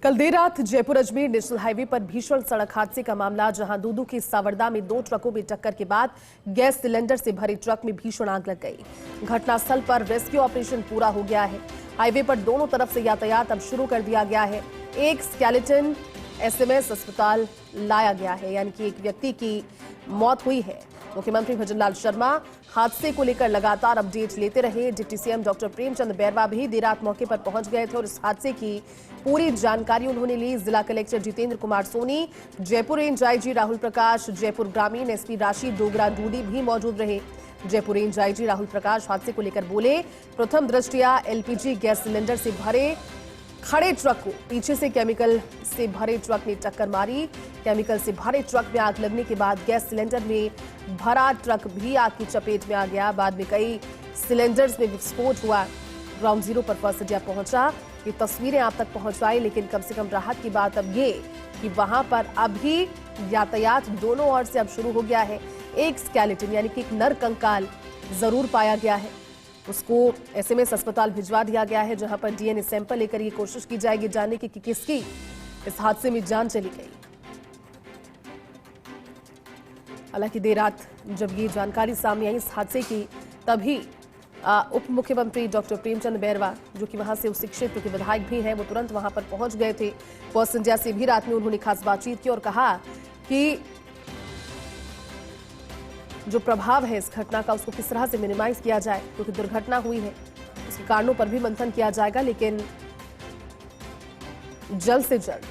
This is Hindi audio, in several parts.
कल देर रात जयपुर अजमेर नेशनल हाईवे पर भीषण सड़क हादसे का मामला, जहां दूदू की सावरदा में दो ट्रकों में टक्कर के बाद गैस सिलेंडर से भरे ट्रक में भीषण आग लग गई। घटनास्थल पर रेस्क्यू ऑपरेशन पूरा हो गया है। हाईवे पर दोनों तरफ से यातायात अब शुरू कर दिया गया है। एक स्केलेटन एसएमएस अस्पताल लाया गया है, यानी कि एक व्यक्ति की मौत हुई है। मुख्यमंत्री भजनलाल शर्मा हादसे को लेकर लगातार अपडेट लेते रहे। Deputy CM doctor Premchand Bairwa भी देर रात मौके पर पहुंच गए थे और इस हादसे की पूरी जानकारी उन्होंने ली। जिला collector Jitendra Kumar Soni, Jaipur range IG Rahul Prakash, Jaipur ग्रामीण एसपी राशि डोगरा डूडी भी मौजूद रहे। जयपुर रेंज आईजी राहुल प्रकाश हादसे को लेकर बोले, प्रथम दृष्टया एलपीजी गैस सिलेंडर से भरे खड़े ट्रक को पीछे से केमिकल से भरे ट्रक ने टक्कर मारी। केमिकल से भरे ट्रक में आग लगने के बाद गैस सिलेंडर में भरा ट्रक भी आग की चपेट में आ गया। बाद में कई सिलेंडर्स में विस्फोट हुआ। ग्राउंड जीरो पर फर्स्ट इंडिया पहुंचा, ये तस्वीरें आप तक पहुंचाई, लेकिन कम से कम राहत की बात अब ये कि वहां पर अभी यातायात दोनों ओर से अब शुरू हो गया है। एक स्केलेटन यानी कि एक नर कंकाल जरूर पाया गया है, उसको एसएमएस अस्पताल भिजवा दिया गया है, जहां पर डीएनए सैंपल लेकर ये कोशिश की जाएगी जानने की कि किसकी इस हादसे में जान चली गई। हालांकि देर रात जब ये जानकारी सामने आई इस हादसे की, तभी उप मुख्यमंत्री डॉक्टर प्रेमचंद बैरवा, जो कि वहां से उस क्षेत्र के विधायक भी हैं, वो तुरंत वहां पर पहुंच गए थे। फर्स्ट इंडिया से भी रात में उन्होंने खास बातचीत की और कहा कि जो प्रभाव है इस घटना का, उसको किस तरह से मिनिमाइज किया जाए, क्योंकि दुर्घटना हुई है, उसके कारणों पर भी मंथन किया जाएगा, लेकिन जल्द से जल्द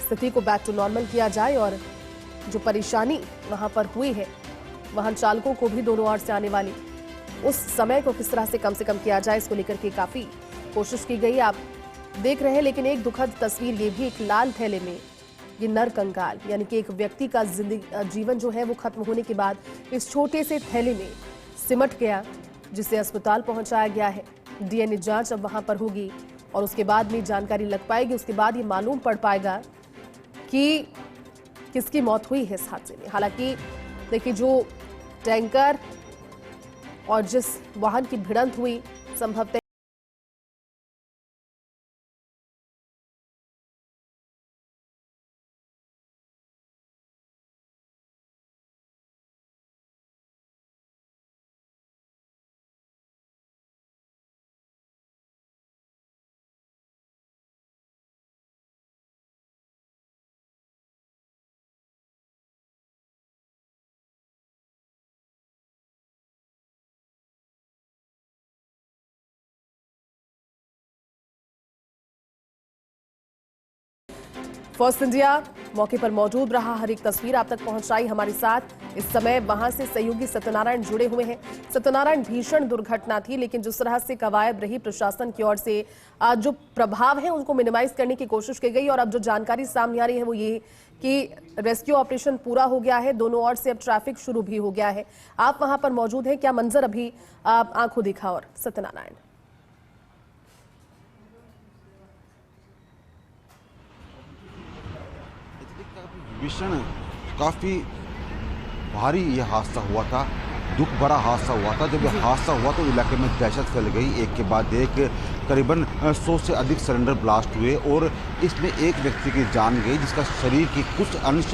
स्थिति को बैक टू नॉर्मल किया जाए और जो परेशानी वहां पर हुई है, वाहन चालकों को भी दोनों ओर से आने वाली उस समय को किस तरह से कम किया जाए, इसको लेकर के काफी कोशिश की गई। आप देख रहे हैं, लेकिन एक दुखद तस्वीर ये भी, एक लाल थैले में ये नर कंकाल, यानी कि एक व्यक्ति का जीवन जो है वो खत्म होने के बाद इस छोटे से थैले में सिमट गया, जिसे अस्पताल पहुंचाया गया है। डीएनए जांच अब वहां पर होगी और उसके बाद में जानकारी लग पाएगी। उसके बाद ये मालूम पड़ पाएगा कि किसकी मौत हुई है इस हादसे में। हालांकि देखिए, जो टैंकर और जिस वाहन की भिड़ंत हुई, संभवतः फर्स्ट इंडिया मौके पर मौजूद रहा, हर एक तस्वीर आप तक पहुंचाई हमारे साथ। इस समय वहां से सहयोगी सत्यनारायण जुड़े हुए हैं। सत्यनारायण, भीषण दुर्घटना थी, लेकिन जिस तरह से कवायद रही प्रशासन की ओर से, जो प्रभाव है उनको मिनिमाइज करने की कोशिश की गई, और अब जो जानकारी सामने आ रही है वो ये कि रेस्क्यू ऑपरेशन पूरा हो गया है, दोनों ओर से अब ट्रैफिक शुरू भी हो गया है। आप वहां पर मौजूद हैं, क्या मंजर अभी आंखों दिखा? और सत्यनारायण, भीषण काफ़ी भारी ये हादसा हुआ था, दुख भरा हादसा हुआ था। जब ये हादसा हुआ तो इलाके में दहशत फैल गई। एक के बाद एक करीबन 100 से अधिक सिलेंडर ब्लास्ट हुए और इसमें एक व्यक्ति की जान गई, जिसका शरीर के कुछ अंश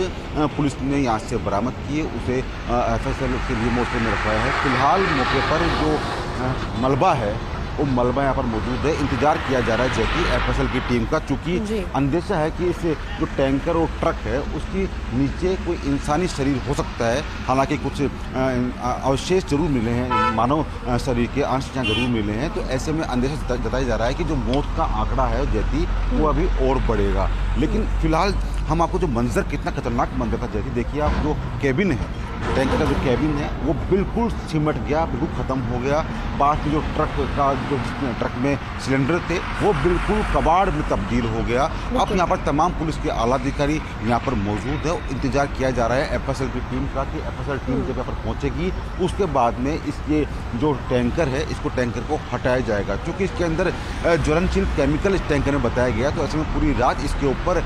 पुलिस ने यहाँ से बरामद किए, उसे एफएसएल के लिए मोर्चे में रखवाया है। फिलहाल मौके पर जो मलबा है वो मलबा यहाँ पर मौजूद है। इंतजार किया जा रहा है जैकी एफएसएल की टीम का, चूँकि अंदेशा है कि इस जो टैंकर और ट्रक है उसकी नीचे कोई इंसानी शरीर हो सकता है। हालांकि कुछ अवशेष जरूर मिले हैं, मानव शरीर के अंश यहाँ जरूर मिले हैं। तो ऐसे में अंदेशा जताया जा रहा है कि जो मौत का आंकड़ा है जैकी, वो अभी और बढ़ेगा। लेकिन फिलहाल हम आपको जो मंजर, कितना खतरनाक मंजर था जैकी, देखिए आप, जो कैबिन है, टैंकर का जो कैबिन है वो बिल्कुल सिमट गया, बिल्कुल ख़त्म हो गया। पास में जो ट्रक में सिलेंडर थे वो बिल्कुल कबाड़ में तब्दील हो गया। अब यहाँ पर तमाम पुलिस के आला अधिकारी यहाँ पर मौजूद है। इंतजार किया जा रहा है एफएसएल की टीम का कि एफएसएल टीम जब यहाँ पर पहुँचेगी उसके बाद में इसके जो टैंकर है, इसको टैंकर को हटाया जाएगा, क्योंकि इसके अंदर ज्वलनशील केमिकल इस टैंकर में बताया गया। तो ऐसे में पूरी रात इसके ऊपर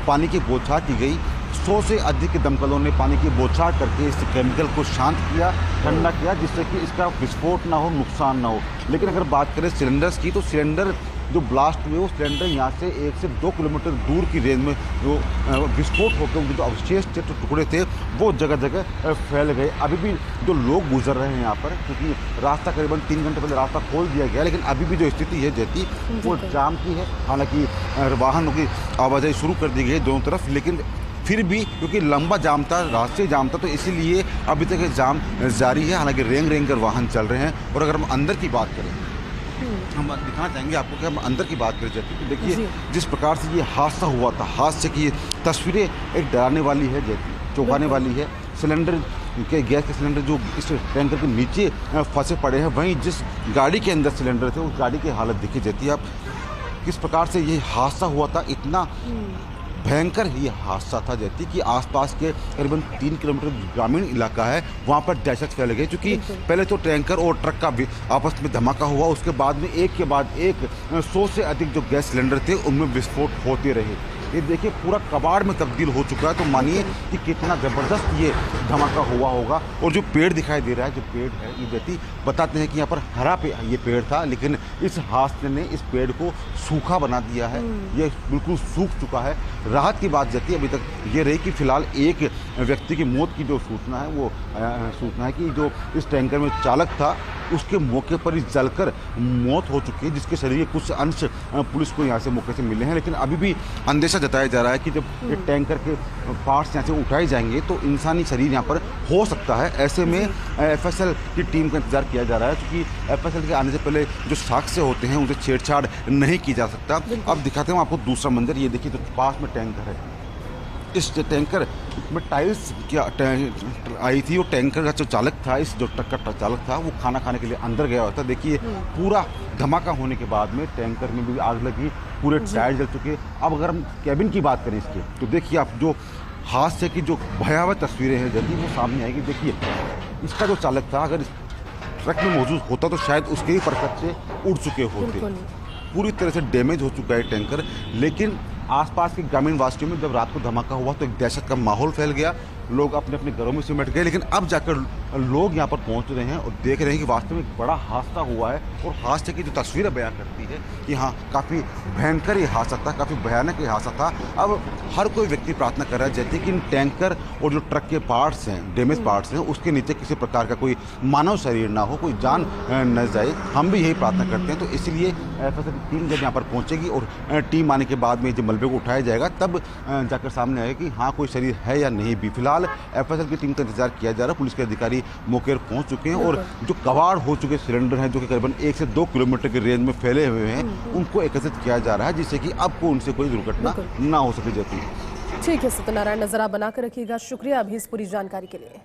पानी की बौछार की गई। 100 से अधिक दमकलों ने पानी की बौछार करके इस केमिकल को शांत किया, ठंडा किया, जिससे कि इसका विस्फोट ना हो, नुकसान ना हो। लेकिन अगर बात करें सिलेंडर्स की, तो सिलेंडर जो ब्लास्ट हुए वो सिलेंडर यहाँ से 1 से 2 किलोमीटर दूर की रेंज में जो विस्फोट होकर उनके जो अवशेष थे, टुकड़े थे, वो जगह जगह फैल गए। अभी भी जो लोग गुजर रहे हैं यहाँ पर, क्योंकि रास्ता करीबन 3 घंटे पहले रास्ता खोल दिया गया, लेकिन अभी भी जो स्थिति है जैती वो जाम की है। हालांकि वाहनों की आवाजाही शुरू कर दी गई दोनों तरफ, लेकिन फिर भी क्योंकि लंबा जाम था, राष्ट्रीय जाम था, तो इसीलिए अभी तक ये जाम जारी है। हालांकि रेंग रेंग कर वाहन चल रहे हैं। और अगर हम अंदर की बात करें, हम दिखाना चाहेंगे आपको कि हम अंदर की बात करें जैसे तो देखिए जिस प्रकार से ये हादसा हुआ था, हादसे की तस्वीरें एक डराने वाली है, जैसे चौंकाने वाली है। सिलेंडर के गैस के सिलेंडर जो इस टैंकर के नीचे फंसे पड़े हैं, वहीं जिस गाड़ी के अंदर सिलेंडर थे उस गाड़ी की हालत देखी जाती है। आप किस प्रकार से ये हादसा हुआ था, इतना भयंकर ये हादसा था जैसे कि आसपास के करीबन 3 किलोमीटर ग्रामीण इलाका है, वहाँ पर दहशत फैल गई। क्योंकि पहले तो टैंकर और ट्रक का आपस में धमाका हुआ, उसके बाद में एक के बाद एक 100 से अधिक जो गैस सिलेंडर थे उनमें विस्फोट होते रहे। ये देखिए पूरा कबाड़ में तब्दील हो चुका है, तो मानिए कि कितना ज़बरदस्त ये धमाका हुआ होगा। और जो पेड़ दिखाई दे रहा है, जो पेड़ है ये जैसे बताते हैं कि यहाँ पर हरा ये पेड़ था, लेकिन इस हादसे ने इस पेड़ को सूखा बना दिया है, ये बिल्कुल सूख चुका है। राहत की बात जैसी अभी तक ये रही कि फिलहाल एक व्यक्ति की मौत की जो सूचना है वो सूचना है कि जो इस टैंकर में चालक था उसके मौके पर ही जलकर मौत हो चुकी है, जिसके शरीर के कुछ अंश पुलिस को यहाँ से मौके से मिले हैं। लेकिन अभी भी अंदेशा जताया जा रहा है कि जब ये टैंकर के पार्ट्स यहाँ से उठाए जाएंगे तो इंसानी शरीर यहाँ पर हो सकता है। ऐसे में एफएसएल की टीम का इंतजार किया जा रहा है, क्योंकि एफएसएल के आने से पहले जो साक्ष्य होते हैं उनसे छेड़छाड़ नहीं की जा सकता। अब दिखाते हैं आपको दूसरा मंदिर। ये देखिए तो पास में टैंकर है, इस टैंकर में टाइल्स क्या आई थी। वो टैंकर का जो चालक था, इस जो ट्रक का चालक था, वो खाना खाने के लिए अंदर गया हुआ था। देखिए पूरा धमाका होने के बाद में टैंकर में भी आग लगी, पूरे टायर जल चुके। अब अगर हम कैबिन की बात करें इसके, तो देखिए आप जो हादसे की जो भयावह तस्वीरें हैं जल्दी वो सामने आएगी। देखिए इसका जो चालक था, अगर ट्रक में मौजूद होता तो शायद उसके ही परकच्चे उड़ चुके होते। पूरी तरह से डैमेज हो चुका है टैंकर। लेकिन आसपास के ग्रामीण वासियों में जब रात को धमाका हुआ तो एक दहशत का माहौल फैल गया, लोग अपने अपने घरों में सिमट गए। लेकिन अब जाकर लोग यहाँ पर पहुँच रहे हैं और देख रहे हैं कि वास्तव में एक बड़ा हादसा हुआ है। और हादसे की जो तस्वीरें बयां करती है कि हाँ काफ़ी भयंकर ये हादसा था, काफ़ी भयानक ये हादसा था। अब हर कोई व्यक्ति प्रार्थना कर रहा है जैसे कि इन टैंकर और जो ट्रक के पार्ट्स हैं, डैमेज पार्ट्स हैं, उसके नीचे किसी प्रकार का कोई मानव शरीर ना हो, कोई जान न जाए। हम भी यही प्रार्थना करते हैं। तो इसलिए एफएसएल की टीम जब यहाँ पर पहुँचेगी और टीम आने के बाद में जब मलबे को उठाया जाएगा तब जाकर सामने आएगा कि हाँ कोई शरीर है या नहीं भी। फिलहाल एफएसएल की टीम का इंतजार किया जा रहा है। पुलिस के अधिकारी मौके पर पहुंच चुके हैं और जो कबाड़ हो चुके सिलेंडर हैं, जो कि करीबन 1 से 2 किलोमीटर की रेंज में फैले हुए हैं, उनको एकत्रित किया जा रहा है, जिससे कि आपको उनसे कोई दुर्घटना ना हो सके। जाती ठीक है सत्यनारायण, नजर आप बनाकर रखिएगा। शुक्रिया अभी इस पूरी जानकारी के लिए।